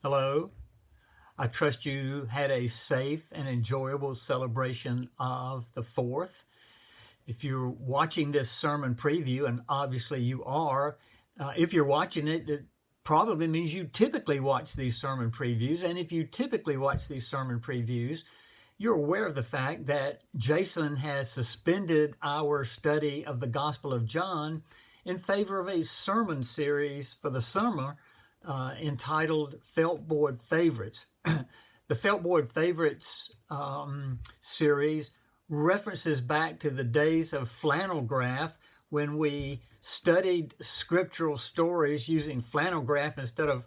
Hello. I trust you had a safe and enjoyable celebration of the 4th. If you're watching this sermon preview, and obviously you are, if you're watching it, it probably means you typically watch these sermon previews. And if you typically watch these sermon previews, you're aware of the fact that Jason has suspended our study of the Gospel of John in favor of a sermon series for the summer entitled Feltboard Favorites. The Feltboard Favorites series references back to the days of flannel graph when we studied scriptural stories using flannel graph instead of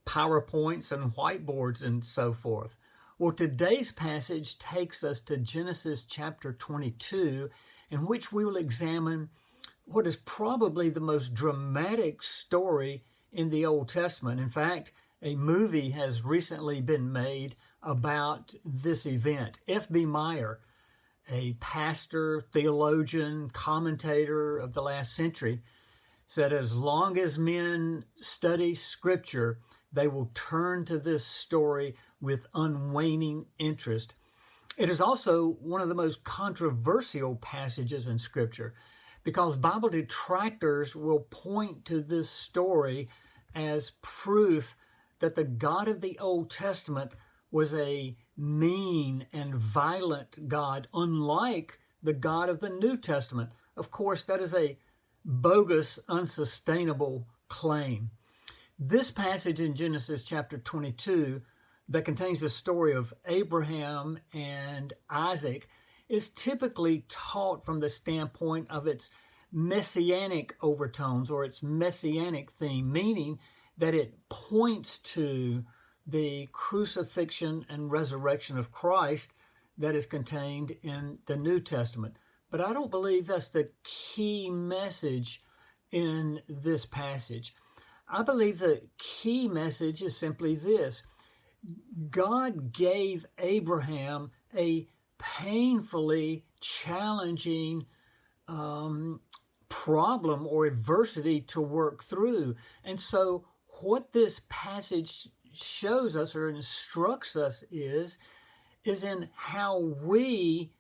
PowerPoints and whiteboards and so forth. Well, today's passage takes us to Genesis chapter 22, in which we will examine what is probably the most dramatic story in the Old Testament. In fact, a movie has recently been made about this event. F.B. Meyer, a pastor, theologian, commentator of the last century, said as long as men study Scripture, they will turn to this story with unwaning interest. It is also one of the most controversial passages in Scripture because Bible detractors will point to this story as proof that the God of the Old Testament was a mean and violent God, unlike the God of the New Testament. Of course, that is a bogus, unsustainable claim. This passage in Genesis chapter 22 that contains the story of Abraham and Isaac is typically taught from the standpoint of its messianic overtones or its messianic theme, meaning that it points to the crucifixion and resurrection of Christ that is contained in the New Testament. But I don't believe that's the key message in this passage. I believe the key message is simply this: God gave Abraham a painfully challenging problem or adversity to work through. And so what this passage shows us or instructs us is in how we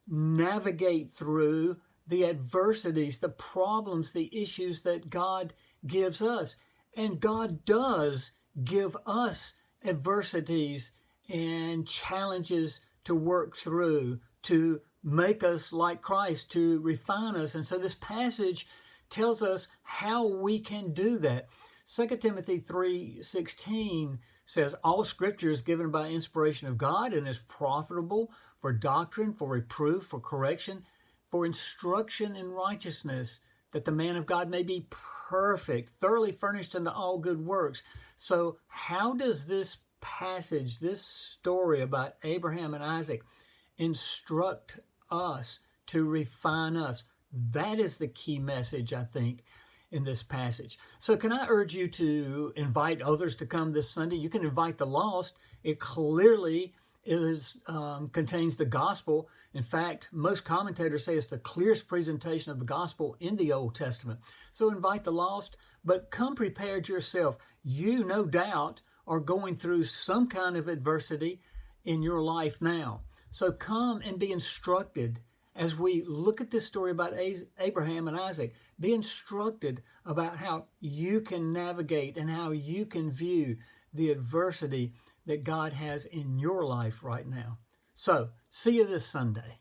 navigate through the adversities, the problems, the issues that God gives us. And God does give us adversities and challenges to work through, to make us like Christ, to refine us. And so this passage tells us how we can do that. 2 Timothy 3:16 says, all Scripture is given by inspiration of God and is profitable for doctrine, for reproof, for correction, for instruction in righteousness, that the man of God may be perfect, thoroughly furnished unto all good works. So how does this passage, this story about Abraham and Isaac, instruct us to refine us? That is the key message, I think, in this passage. So can I urge you to invite others to come this Sunday? You can invite the lost. It clearly contains the gospel. In fact, most commentators say it's the clearest presentation of the gospel in the Old Testament. So invite the lost, but come prepared yourself. You, no doubt, are going through some kind of adversity in your life now. So come and be instructed as we look at this story about Abraham and Isaac. Be instructed about how you can navigate and how you can view the adversity that God has in your life right now. So, see you this Sunday.